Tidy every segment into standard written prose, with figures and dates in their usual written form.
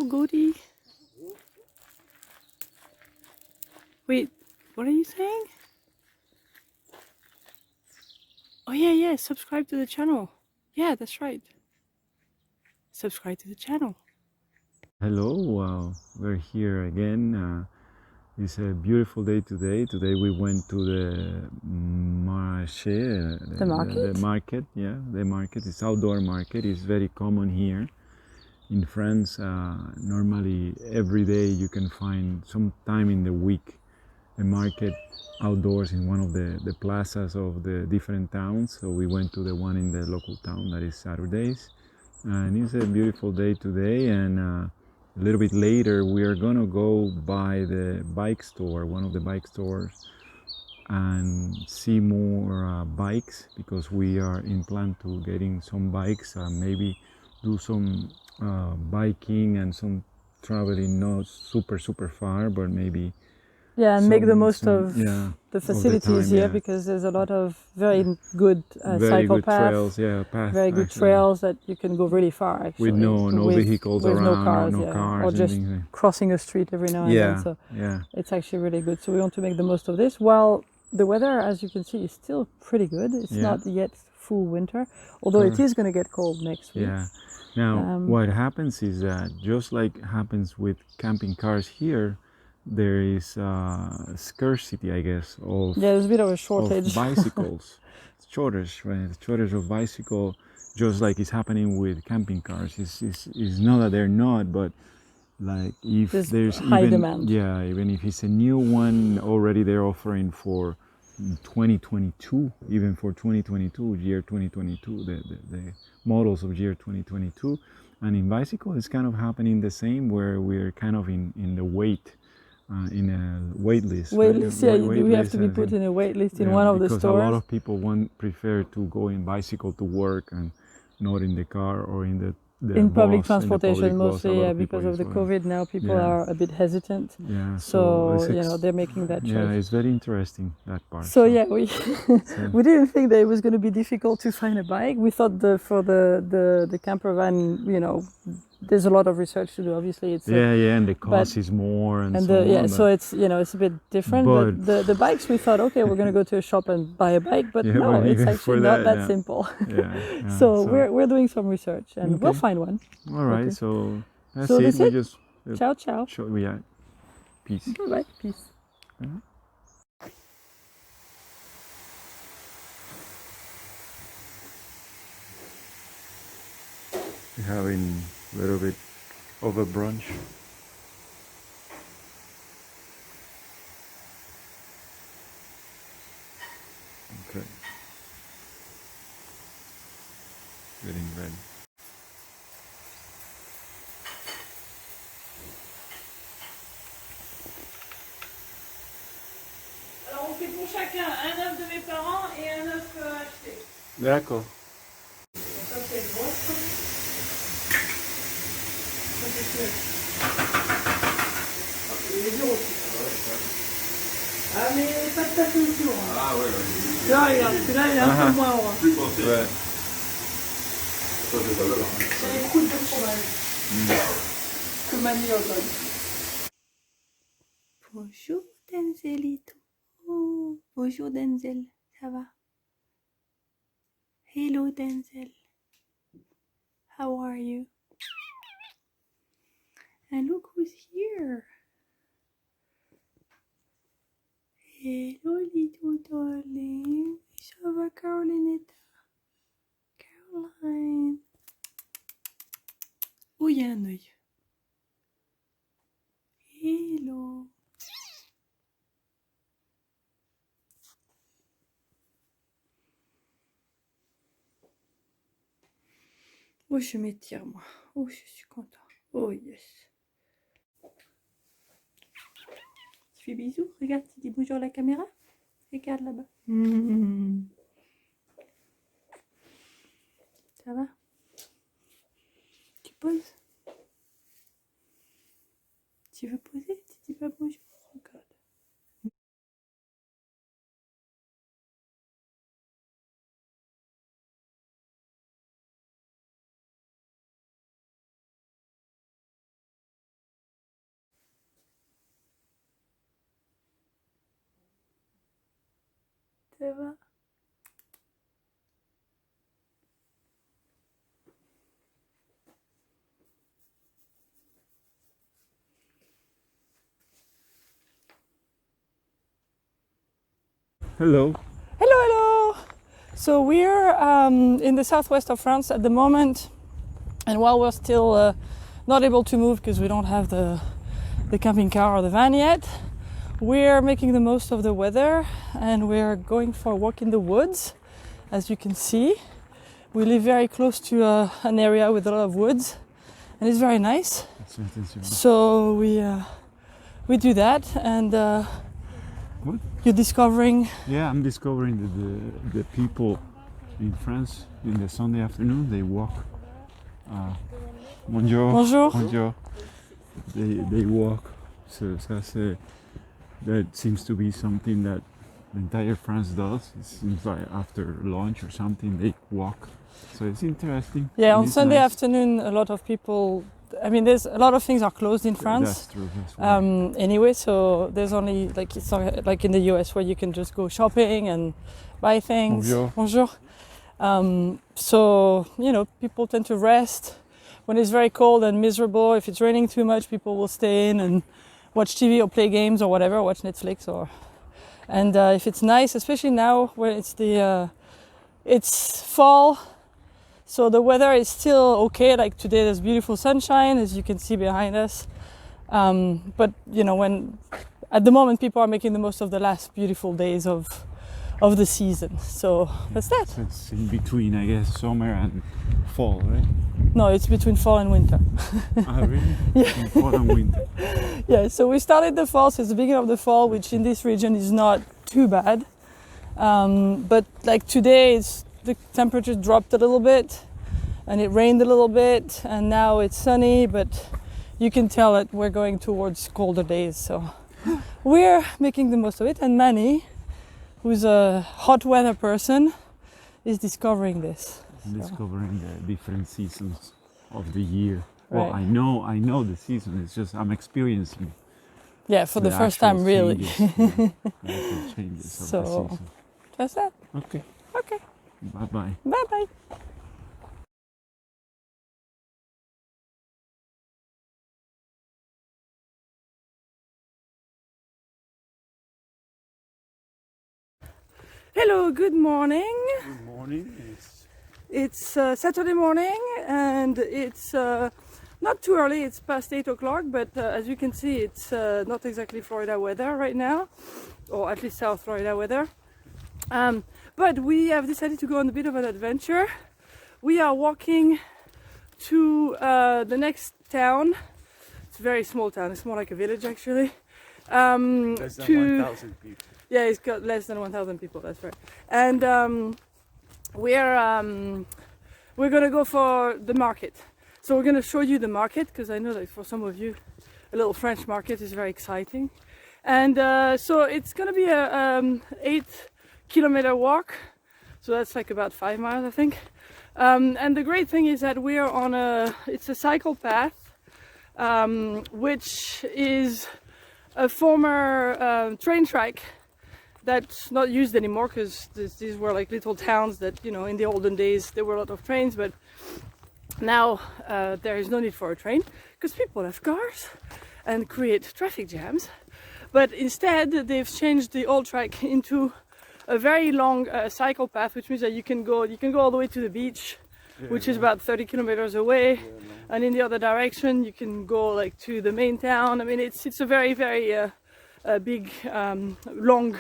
Goody. Wait, what are you saying? Oh yeah, subscribe to the channel. Yeah, that's right. Subscribe to the channel. Hello, we're here again. It's a beautiful day today. Today we went to the marché, The market? the market. Yeah, the market. It's outdoor market. It's very common here in France. Normally every day you can find some time in the week a market outdoors in one of the plazas of the different towns. So we went to the one in the local town that is Saturdays, and it's a beautiful day today. And a little bit later we are gonna go by the bike store, one of the bike stores, and see more bikes, because we are in plan to getting some bikes, maybe do some biking and some traveling, not super far, but maybe and make the most of yeah, the facilities time, here, yeah. because there's a lot of very good Very cycle good paths, trails, yeah, very good actually, trails that you can go really far actually. with no vehicles with around, no cars, no yeah, cars or and just things. crossing a street every now and then. So Yeah. it's actually really good. So we want to make the most of this. While the weather, as you can see, is still pretty good. It's Yeah. not yet full winter, although it is going to get cold next week. Yeah. Now, what happens is that, just like happens with camping cars here, there is scarcity, I guess, of there's a bit of a shortage. bicycles. Shortage, right? Shortage of bicycle, just like it's happening with camping cars. It's not that they're not, but like if there's high even demand. Yeah, even if it's a new one, already they're offering for 2022, even for 2022, year 2022, the models of year 2022. And in bicycle it's kind of happening the same, where we're kind of in the wait, in a wait list. Wait right? list, yeah, Wait we have list, to be as put in a wait list in yeah, one of the because a stores. lot of people prefer to go in bicycle to work, and not in the car or in the public bus, transportation, in the public bus. mostly, A lot yeah, of people because of the well. COVID now, people Yeah. are a bit hesitant. Yeah, So they're making that choice. Yeah, it's very interesting, that part. So yeah, we we didn't think that it was going to be difficult to find a bike. We thought for the camper van, there's a lot of research to do. Obviously, it's and the cost is more, and so on. so it's it's a bit different. But the bikes, we thought, okay, we're going to go to a shop and buy a bike, but Yeah, no, but it's even actually for not that, that simple. Yeah, So we're doing some research, and we'll Okay. find one. All right, Okay. so that's So it. that's We it. just Ciao, ciao. yeah, peace. Bye bye. Peace. We're having a little bit of a brunch. Okay. Getting ready. Alors on fait pour chacun un œuf de mes parents et un œuf acheté. D'accord. Ça c'est le vôtre. Ça c'est le. Les euros aussi. Ah mais pas de taper autour. Hein. Ah ouais. Tu vois, regarde, celui-là il est un peu moins haut. Hein. Ouais. C'est les croûtes de fromage. Que mamie en donne. Bonjour Denzelito. Oh, bonjour Denzel, ça va? Hello Denzel. How are you? And look who's here. Hello little darling. Ça va Caroline? Caroline. Oh, il y a un œil. Hello. Oh, je m'étire moi. Oh, je suis content. Oh yes. Tu fais bisous. Regarde, tu dis bonjour à la caméra. Regarde là-bas. Ça va? Tu poses? Tu veux poser? Tu dis pas bonjour? Regarde. Eva. Hello. Hello, hello. So we're in the southwest of France at the moment, and while we're still not able to move because we don't have the camping car or the van yet, we're making the most of the weather and we're going for a walk in the woods. As you can see, we live very close to an area with a lot of woods, and it's very nice. So we do that, and What? you're discovering. Yeah, I'm discovering that the people in France in the Sunday afternoon they walk. Bonjour. Bonjour. Bonjour. They walk. So that seems to be something that the entire France does. It seems like after lunch or something they walk. So it's interesting. Yeah, on It's Sunday nice. afternoon, a lot of people. I mean, there's a lot of things are closed in France. That's true. That's right. Anyway, so there's only like it's not like in the US where you can just go shopping and buy things. Bonjour. Bonjour. So people tend to rest when it's very cold and miserable. If it's raining too much, people will stay in and watch TV or play games or whatever, watch Netflix and if it's nice, especially now when it's fall. So the weather is still okay. Like today, there's beautiful sunshine, as you can see behind us. But when at the moment people are making the most of the last beautiful days of the season. So that's that. So it's in between, I guess, summer and fall, right? No, it's between fall and winter. Really? Yeah. In fall and winter. Yeah. So we started the fall. So it's the beginning of the fall, which in this region is not too bad. But like today, the temperature dropped a little bit and it rained a little bit, and now it's sunny, but you can tell that we're going towards colder days, so we're making the most of it. And Manny, who's a hot weather person, is discovering this. Discovering the different seasons of the year. Right. Well, I know the season, it's just I'm experiencing Yeah, for the first time, really. changes, the actual changes of So the season. that's that. Okay. Okay. Bye-bye. Bye bye. Hello, good morning. Good morning. It's Saturday morning, and it's not too early. It's past 8 o'clock, but as you can see, it's not exactly Florida weather right now, or at least South Florida weather. But we have decided to go on a bit of an adventure. We are walking to the next town. It's a very small town. It's more like a village, actually. Less than 1,000 people. Yeah, it's got less than 1,000 people. That's right. And we're gonna go for the market. So we're gonna show you the market, because I know that for some of you, a little French market is very exciting. And so it's gonna be a 8-kilometer walk. So that's like about 5 miles, I think. And the great thing is that we are on it's a cycle path, which is a former train track that's not used anymore, because these were like little towns that, in the olden days there were a lot of trains, but now there is no need for a train because people have cars and create traffic jams. But instead they've changed the old track into a very long cycle path, which means that you can go all the way to the beach, which is about 30 kilometers away, and in the other direction you can go like to the main town. I mean, it's a very, very big, long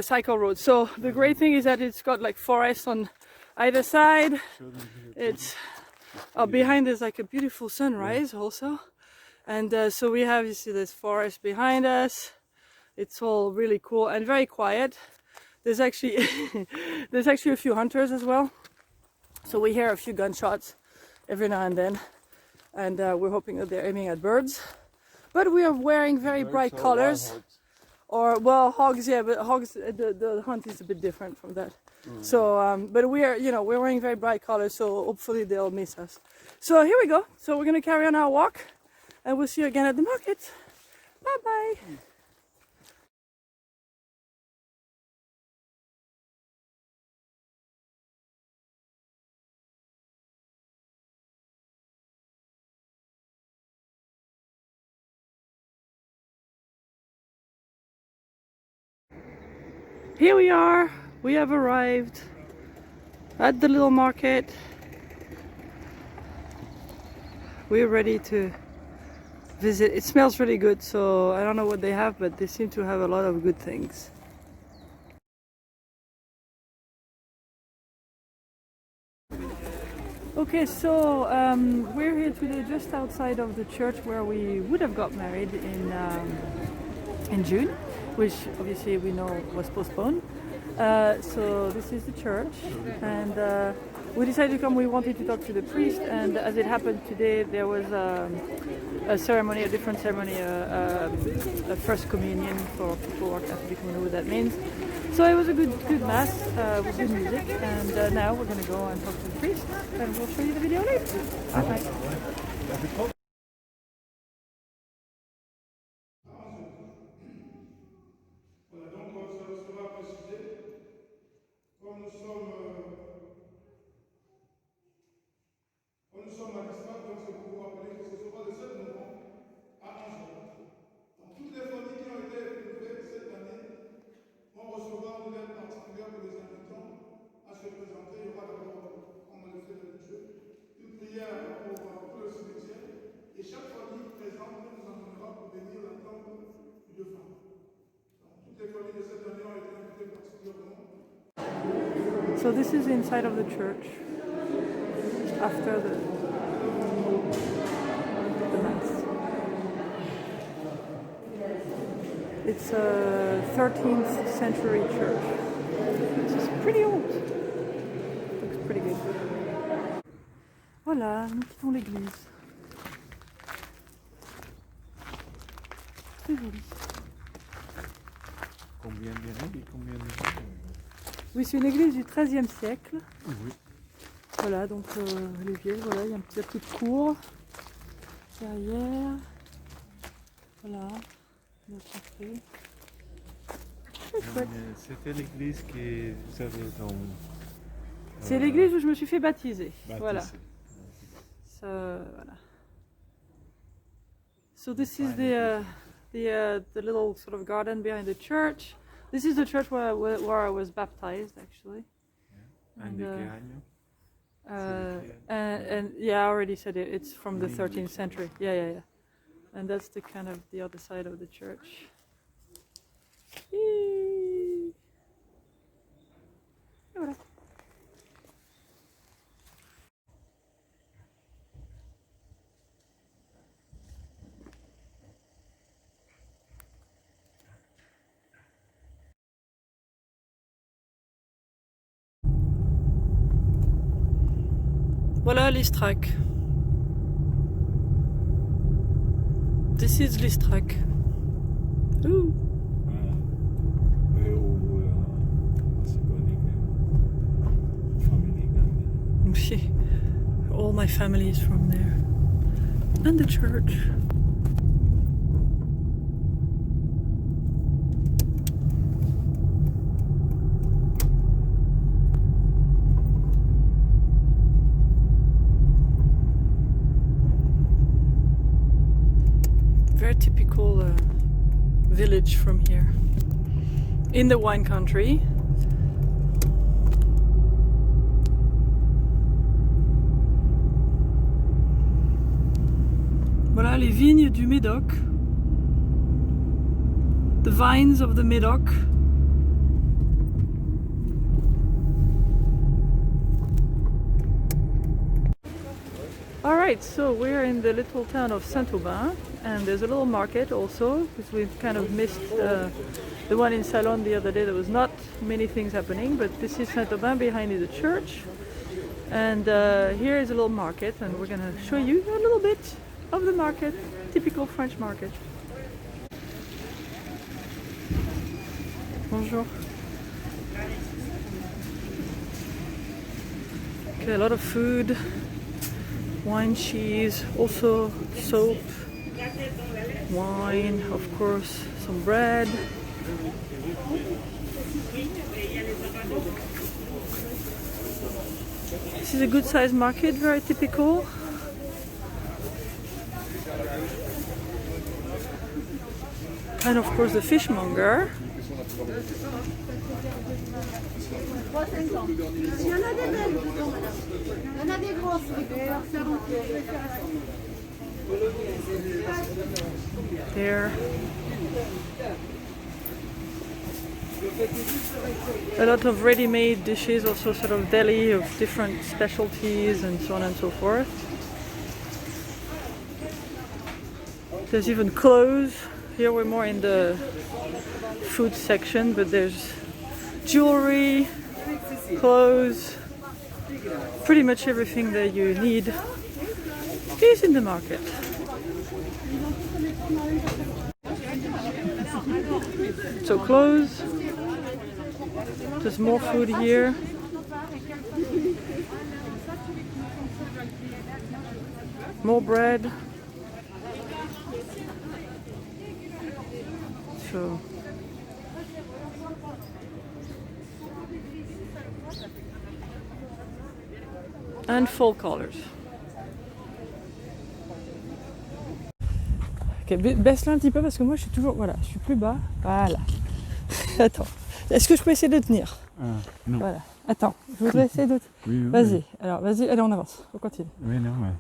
cycle road. So the great thing is that it's got like forests on either side. It's behind there's like a beautiful sunrise also, and so we have, you see, this forest behind us. It's all really cool and very quiet. There's actually a few hunters as well, so we hear a few gunshots every now and then, and we're hoping that they're aiming at birds. But we are wearing very bright colors. Or, well, hogs, yeah, but hogs, the hunt is a bit different from that. So, but we're wearing very bright colors, so hopefully they'll miss us. So here we go. So we're gonna carry on our walk, and we'll see you again at the market. Bye bye. Here we are, we have arrived at the little market. We're ready to visit. It smells really good, so I don't know what they have, but they seem to have a lot of good things. Okay, so we're here today just outside of the church where we would have got married in June, which obviously we know was postponed. So this is the church, and we decided to come. We wanted to talk to the priest, and as it happened today, there was a ceremony, a different ceremony, a first communion for people who are Catholic who know what that means. So it was a good mass with good music, and now we're going to go and talk to the priest, and we'll show you the video later. Bye. Voilà, donc ça sera précisé. Comme nous sommes à distance, donc c'est pour vous rappeler que ce sera le 7 novembre à 11h. Donc toutes les familles qui ont été épreuves cette année vont recevoir une aide particulière pour les invitants à se présenter. Il y aura d'abord, comme on le fait d'habitude, une prière pour le cimetière. Et chaque famille présente nous emmènera pour bénir la tombe du défunt. Donc toutes les familles de cette année ont été invitées particulièrement. So this is inside of the church after the mass. It's a 13th century church. This is pretty old. Looks pretty good. Voilà, nous quittons l'église. C'est joli. Combien d'années? Oui, c'est une église du XIIIe siècle. Oui. Voilà, donc elle est vieille, voilà, il y a une petite cour derrière. Voilà, notre entrée. C'était l'église que vous avez dans... C'est l'église où je me suis fait baptiser. Baptisé. Voilà. Voilà. So this is the little sort of garden behind the church. This is the church where I was baptized, actually. Yeah. And qué año? And yeah, I already said it. It's from the 13th century. Yeah. And that's the kind of the other side of the church. Yay. Et voilà. Voilà l'Istrak. This is l'Istrak. Ooh. All my family is from there. And the church. Very typical village from here. In the wine country. Voilà les vignes du Médoc. The vines of the Médoc. Alright, so we're in the little town of Saint-Aubin, and there's a little market also, because we've kind of missed the one in Salon the other day. There was not many things happening, but this is Saint-Aubin, behind is the church. And here is a little market, and we're going to show you a little bit of the market, typical French market. Bonjour. Okay, a lot of food, wine, cheese, also soap, wine, of course, some bread. This is a good sized market, very typical. And of course the fishmonger. 3,50. Il y en a des belles dedans, madame. Il y en a des grosses. D'ailleurs, ça va. There. A lot of ready-made dishes, also sort of deli of different specialties and so on and so forth. There's even clothes. Here we're more in the food section, but there's jewelry, clothes, pretty much everything that you need is in the market. So clothes, there's more food here. More bread. So and full colors. Ok, baisse-le un petit peu parce que moi je suis toujours, voilà, je suis plus bas. Voilà. Attends. Est-ce que je peux essayer de tenir? Non. Voilà. Attends, je voudrais essayer de. Oui, oui, Vas-y. oui. Alors, vas-y, allez, on avance. On continue. Oui, non, mais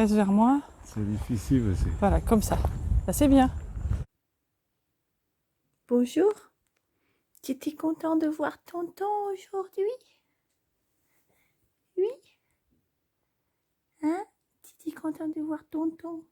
Reste vers moi. c'est difficile aussi. Voilà, comme ça. Ça c'est bien. Bonjour. Tu étais content de voir tonton aujourd'hui? Oui? Hein? Tu étais content de voir tonton?